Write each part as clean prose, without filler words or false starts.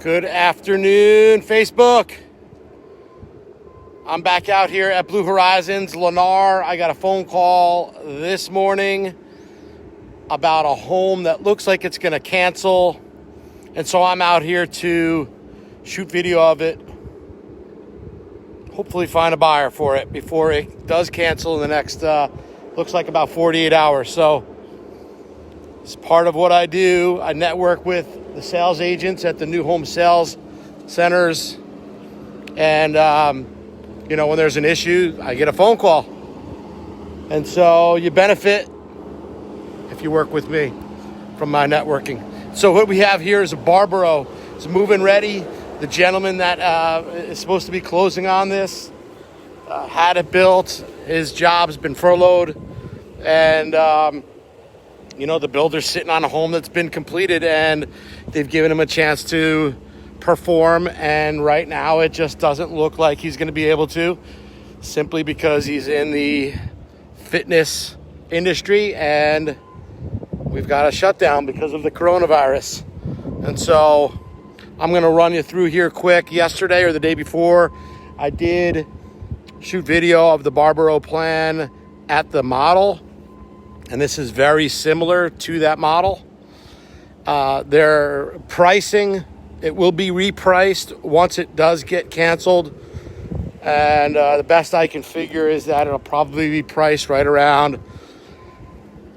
Good afternoon, Facebook. I'm back out here at Blue Horizons, Lennar. I got a phone call this morning about a home that looks like it's going to cancel. And so I'm out here to shoot video of it. Hopefully find a buyer for it before it does cancel in the next, looks like about 48 hours. So it's part of what I do. I network with the sales agents at the new home sales centers. And, when there's an issue, I get a phone call. And so you benefit if you work with me from my networking. So what we have here is a Barbaro. It's move-in ready. The gentleman that is supposed to be closing on this had it built. His job's been furloughed. And, the builder's sitting on a home that's been completed, and they've given him a chance to perform. And right now it just doesn't look like he's going to be able to, simply because he's in the fitness industry and we've got a shutdown because of the coronavirus. And so I'm going to run you through here quick. Yesterday or the day before, I did shoot video of the Barbaro plan at the model. And this is very similar to that model. Their pricing, it will be repriced once it does get canceled. And the best I can figure is that it'll probably be priced right around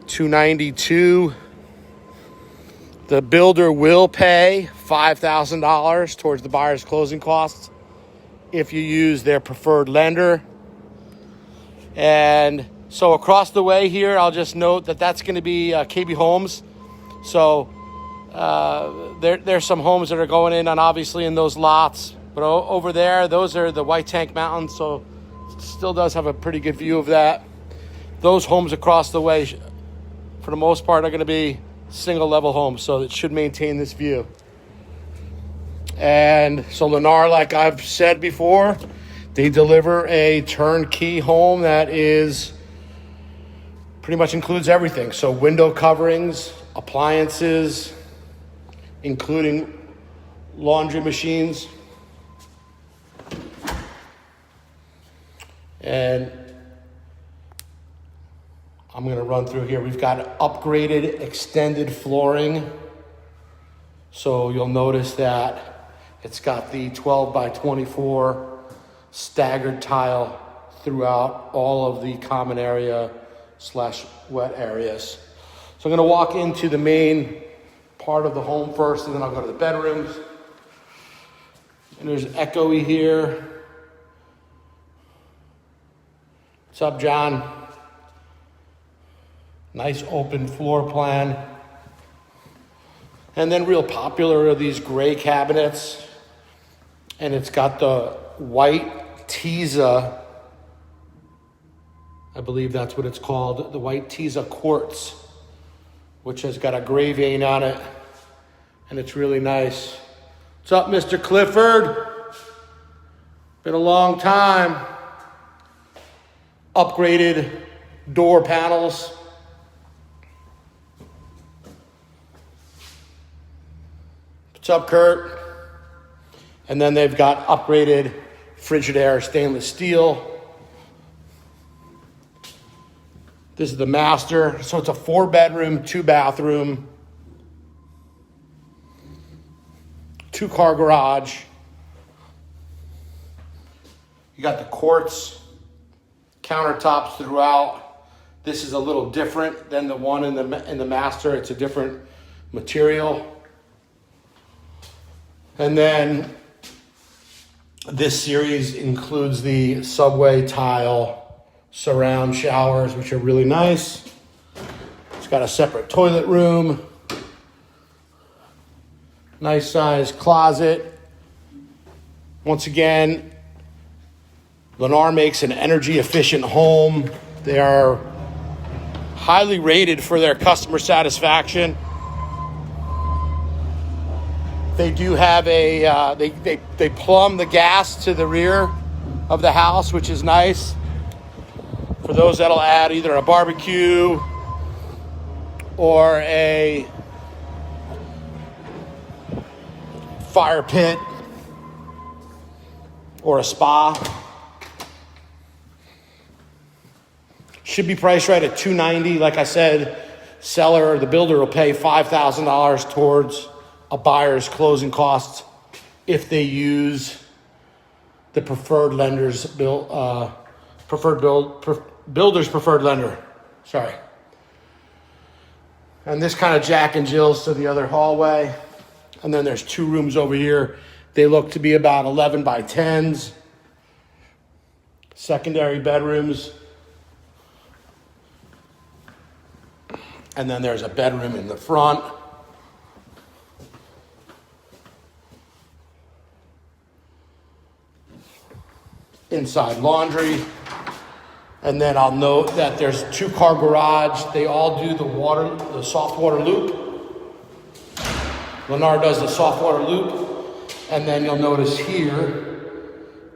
$292. The builder will pay $5,000 towards the buyer's closing costs if you use their preferred lender. And so across the way here, I'll just note that that's going to be KB Homes. So there's some homes that are going in on, obviously, in those lots. But over there, those are the White Tank Mountains. So it still does have a pretty good view of that. Those homes across the way, for the most part, are going to be single level homes. So it should maintain this view. And so Lennar, like I've said before, they deliver a turnkey home that is pretty much includes everything. So window coverings, appliances, including laundry machines. And I'm going to run through here. We've got upgraded extended flooring. So you'll notice that it's got the 12 by 24 staggered tile throughout all of the common area / wet areas. So I'm going to walk into the main part of the home first, and then I'll go to the bedrooms. And there's echoey here. What's up, John? Nice open floor plan. And then real popular are these gray cabinets. And it's got the white Tisa, I believe that's what it's called, the white Tisa Quartz, which has got a gray vein on it, and it's really nice. What's up, Mr. Clifford? Been a long time. Upgraded door panels. What's up, Kurt? And then they've got upgraded Frigidaire stainless steel. This is the master. So it's a 4-bedroom, 2-bathroom, 2-car garage. You got the quartz countertops throughout. This is a little different than the one in the master. It's a different material. And then this series includes the subway tile surround showers, which are really nice. It's got a separate toilet room. Nice size closet. Once again, Lennar makes an energy efficient home. They are highly rated for their customer satisfaction. They do have they plumb the gas to the rear of the house, which is nice. For those that'll add either a barbecue or a fire pit or a spa. Should be priced right at $290. Like I said, seller or the builder will pay $5,000 towards a buyer's closing costs if they use the builder's preferred lender. Sorry. And this kind of Jack and Jill's to the other hallway. And then there's 2 rooms over here. They look to be about 11 by 10s. Secondary bedrooms. And then there's a bedroom in the front. Inside laundry. And then I'll note that there's 2-car garage. They all do the soft water loop. Lennar does the soft water loop. And then you'll notice here,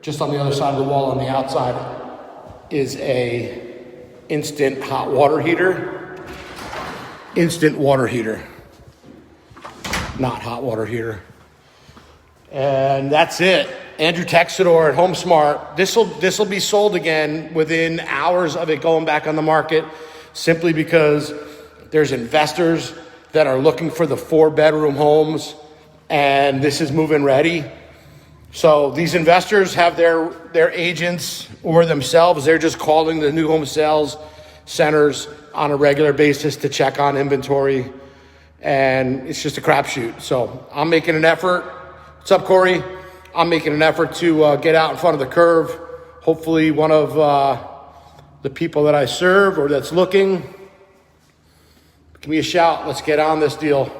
just on the other side of the wall on the outside, is a instant hot water heater. Instant water heater, not hot water heater. And that's it. Andrew Texidor at Homesmart. This will be sold again within hours of it going back on the market, simply because there's investors that are looking for the 4-bedroom homes, and this is move-in ready. So these investors have their agents or themselves. They're just calling the new home sales centers on a regular basis to check on inventory, and it's just a crapshoot. So I'm making an effort. What's up, Corey? I'm making an effort to get out in front of the curve. Hopefully one of the people that I serve or that's looking, give me a shout. Let's get on this deal.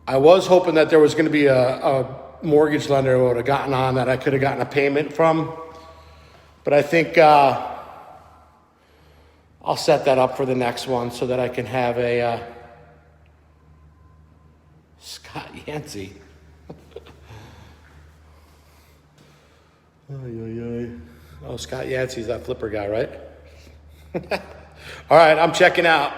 I was hoping that there was going to be a mortgage lender who would have gotten on that I could have gotten a payment from, but I think I'll set that up for the next one so that I can have a Scott Yancey. Oh, Scott Yancey's that flipper guy, right? All right, I'm checking out.